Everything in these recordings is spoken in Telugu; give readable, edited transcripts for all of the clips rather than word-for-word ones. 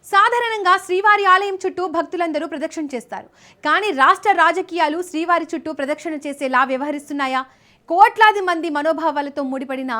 సాధారణంగా శ్రీవారి ఆలయం చుట్టూ భక్తులందరూ ప్రదక్షిణ చేస్తారు. కానీ రాష్ట్ర రాజకీయాలు శ్రీవారి చుట్టూ ప్రదక్షిణ చేసేలా వ్యవహరిస్తున్నాయా? కోట్లాది మంది మనోభావాలతో ముడిపడిన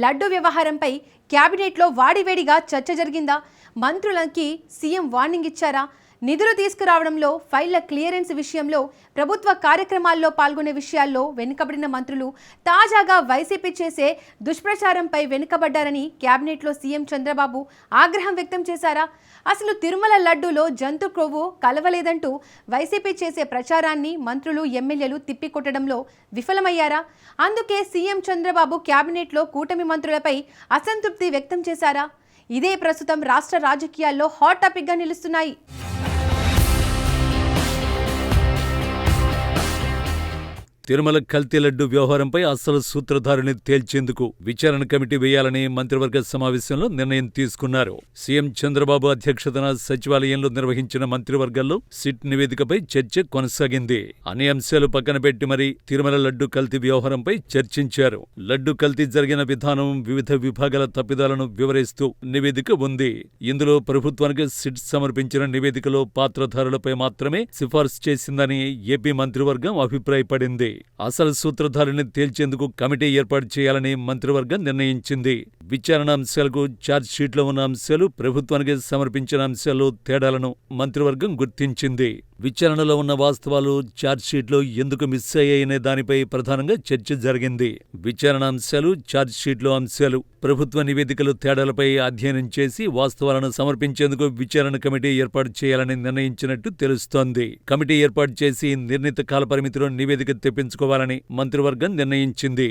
లడ్డు వ్యవహారంపై క్యాబినెట్లో వాడివేడిగా చర్చ జరిగిందా? మంత్రులకి సీఎం వార్నింగ్ ఇచ్చారా? నిధులు తీసుకురావడంలో, ఫైళ్ల క్లియరెన్స్ విషయంలో, ప్రభుత్వ కార్యక్రమాల్లో పాల్గొనే విషయాల్లో వెనుకబడిన మంత్రులు తాజాగా వైసీపీ చేసే దుష్ప్రచారంపై వెనుకబడ్డారని క్యాబినెట్లో సీఎం చంద్రబాబు ఆగ్రహం వ్యక్తం చేశారా? అసలు తిరుమల లడ్డూలో జంతు క్రొవ్వు కలవలేదంటూ వైసీపీ చేసే ప్రచారాన్ని మంత్రులు, ఎమ్మెల్యేలు తిప్పికొట్టడంలో విఫలమయ్యారా? అందుకే సీఎం చంద్రబాబు క్యాబినెట్లో కూటమి మంత్రులపై అసంతృప్తి వ్యక్తం చేశారా? ఇదే ప్రస్తుతం రాష్ట్ర రాజకీయాల్లో హాట్ టాపిక్గా నిలుస్తున్నాయి. తిరుమల కల్తీ లడ్డు వ్యవహారంపై అసలు సూత్రధారిని తేల్చేందుకు విచారణ కమిటీ వేయాలని మంత్రివర్గ సమావేశంలో నిర్ణయం తీసుకున్నారు. సీఎం చంద్రబాబు అధ్యక్షతన సచివాలయంలో నిర్వహించిన మంత్రివర్గంలో సిట్ నివేదికపై చర్చ కొనసాగింది. అన్ని అంశాలు పక్కన పెట్టి మరీ తిరుమల లడ్డు కల్తీ వ్యవహారంపై చర్చించారు. లడ్డు కల్తీ జరిగిన విధానం, వివిధ విభాగాల తప్పిదాలను వివరిస్తూ నివేదిక ఉంది. ఇందులో ప్రభుత్వానికి సిట్ సమర్పించిన నివేదికలో పాత్రధారులపై మాత్రమే సిఫార్సు చేసిందని ఏపీ మంత్రివర్గం అభిప్రాయపడింది. అసలు సూత్రధారిని తేల్చేందుకు కమిటీ ఏర్పాటు చేయాలని మంత్రివర్గం నిర్ణయించింది. విచారణ అంశాలకు ఛార్జ్షీట్లో ఉన్న అంశాలు, ప్రభుత్వానికి సమర్పించిన అంశాల్లో తేడాలను మంత్రివర్గం గుర్తించింది. విచారణలో ఉన్న వాస్తవాలు ఛార్జ్షీట్లో ఎందుకు మిస్ అయ్యాయనే దానిపై ప్రధానంగా చర్చ జరిగింది. విచారణ అంశాలు, ఛార్జ్షీట్లో అంశాలు, ప్రభుత్వ నివేదికలు తేడాలపై అధ్యయనం చేసి వాస్తవాలను సమర్పించేందుకు విచారణ కమిటీ ఏర్పాటు చేయాలని నిర్ణయించినట్టు తెలుస్తోంది. కమిటీ ఏర్పాటు చేసి నిర్ణీత కాలపరిమితిలో నివేదిక తెప్పించుకోవాలని మంత్రివర్గం నిర్ణయించింది.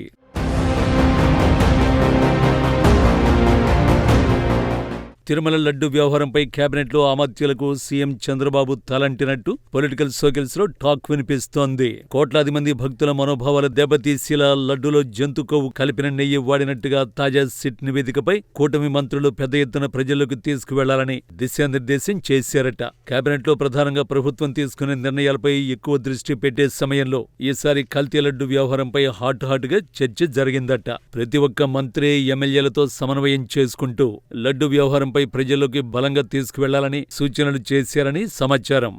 తిరుమల లడ్డు వ్యవహారంపై కేబినెట్లో అమాత్యులకు సీఎం చంద్రబాబు తలంటినట్టు పొలిటికల్ సర్కిల్స్ లో టాక్ వినిపిస్తోంది. కోట్లాది మంది భక్తుల మనోభావాలు దెబ్బతీసేలా లడ్డులో జంతు కొవ్వు కలిపిన నెయ్యి వాడినట్టుగా తాజా సిట్ నివేదికపై కూటమి మంత్రులు పెద్ద ఎత్తున ప్రజల్లోకి తీసుకువెళ్లాలని దిశానిర్దేశం చేశారట. కేబినెట్లో ప్రధానంగా ప్రభుత్వం తీసుకునే నిర్ణయాలపై ఎక్కువ దృష్టి పెట్టే సమయంలో ఈసారి కల్తీ లడ్డు వ్యవహారంపై హాట్ గా చర్చ జరిగిందట. ప్రతి ఒక్క మంత్రి, ఎమ్మెల్యేలతో సమన్వయం చేసుకుంటూ లడ్డు వ్యవహారంపై ప్రజల్లోకి బలంగా తీసుకువెళ్లాలని సూచనలు చేశారని సమాచారం.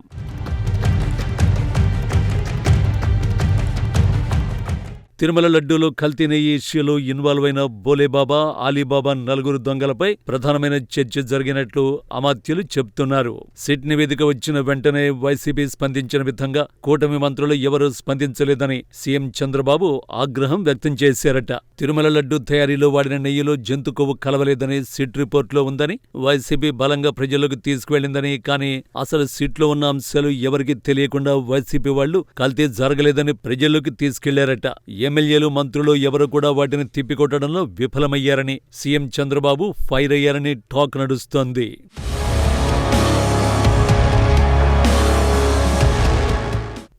తిరుమల లడ్డూలో కల్తీ నెయ్యి ఇష్యూలో ఇన్వాల్వ్ అయిన బోలేబాబా, ఆలీబాబా నలుగురు దొంగలపై ప్రధానమైన చర్చ జరిగినట్లు అమాత్యులు చెబుతున్నారు. సిట్ నివేదిక వచ్చిన వెంటనే వైసీపీ స్పందించిన విధంగా కూటమి మంత్రులు ఎవరూ స్పందించలేదని సీఎం చంద్రబాబు ఆగ్రహం వ్యక్తం చేశారట. తిరుమల లడ్డు తయారీలో వాడిన నెయ్యిలో జంతు కొవ్వు కలవలేదని సిట్ రిపోర్టులో ఉందని, వైసీపీ బలంగా ప్రజల్లోకి తీసుకువెళ్లిందని, కానీ అసలు సిట్లో ఉన్న అంశాలు ఎవరికీ తెలియకుండా వైసీపీ వాళ్లు కల్తీ జరగలేదని ప్రజల్లోకి తీసుకెళ్లారట. ఎమ్మెల్యేలు, మంత్రులు ఎవరు కూడా వాటిని తిప్పికొట్టడంలో విఫలమయ్యారని సీఎం చంద్రబాబు ఫైర్ అయ్యారని టాక్ నడుస్తోంది.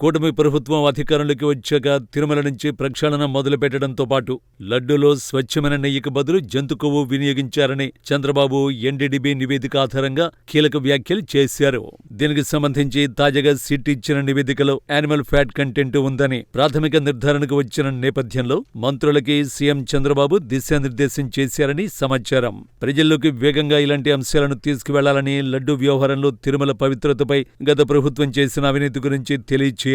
కూటమి ప్రభుత్వం అధికారంలోకి వచ్చాక తిరుమల నుంచి ప్రక్షాళన మొదలుపెట్టడంతో పాటు లడ్డూలో స్వచ్ఛమైన నెయ్యికి బదులు జంతు కొవ్వు వినియోగించారని చంద్రబాబు ఎన్డీడీబీ నివేదిక ఆధారంగా కీలక వ్యాఖ్యలు చేశారు. దీనికి సంబంధించి తాజాగా సిట్ ఇచ్చిన నివేదికలో యానిమల్ ఫ్యాట్ కంటెంట్ ఉందని ప్రాథమిక నిర్ధారణకు వచ్చిన నేపథ్యంలో మంత్రులకి సీఎం చంద్రబాబు దిశానిర్దేశం చేశారని సమాచారం. ప్రజల్లోకి వేగంగా ఇలాంటి అంశాలను తీసుకువెళ్లాలని, లడ్డూ వ్యవహారంలో తిరుమల పవిత్రతపై గత ప్రభుత్వం చేసిన అవినీతి గురించి తెలియచేయాలని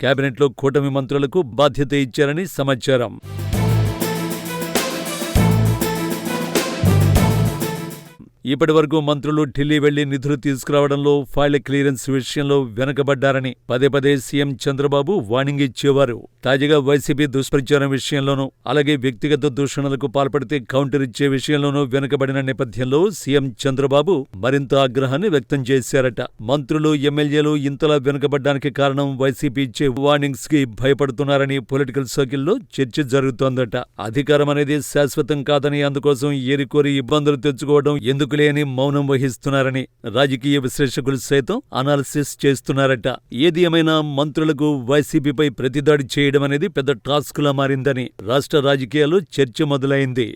కేబినెట్లో కూటమి మంత్రులకు బాధ్యత ఇచ్చారని సమాచారం. ఇప్పటి వరకు మంత్రులు ఢిల్లీ వెళ్లి నిధులు తీసుకురావడంలో, ఫైళ్ల క్లియరెన్స్ విషయంలో వెనకబడ్డారని పదే పదే సీఎం చంద్రబాబు వార్నింగ్ ఇచ్చేవారు. తాజాగా వైసీపీ దుష్ప్రచారం విషయంలోనూ, అలాగే వ్యక్తిగత దూషణలకు పాల్పడితే కౌంటర్ ఇచ్చే విషయంలోనూ వెనుకబడిన నేపథ్యంలో సీఎం చంద్రబాబు మరింత ఆగ్రహాన్ని వ్యక్తం చేశారట. మంత్రులు, ఎమ్మెల్యేలు ఇంతలా వెనుకబడ్డానికి కారణం వైసీపీ ఇచ్చే వార్నింగ్స్ కి భయపడుతున్నారని పొలిటికల్ సర్కిల్లో చర్చ జరుగుతోందట. అధికారం అనేది శాశ్వతం కాదని, అందుకోసం ఏరికోరి ఇబ్బందులు తెచ్చుకోవడం ఎందుకు లేని మౌనం వహిస్తున్నారని రాజకీయ విశ్లేషకులు సైతం అనాలిసిస్ చేస్తున్నారట. ఏది ఏమైనా మంత్రులకు వైసీపీపై ప్రతిదాడి చేయడం అనేది పెద్ద టాస్క్లా మారిందని రాష్ట్ర రాజకీయాల్లో చర్చ మొదలైంది.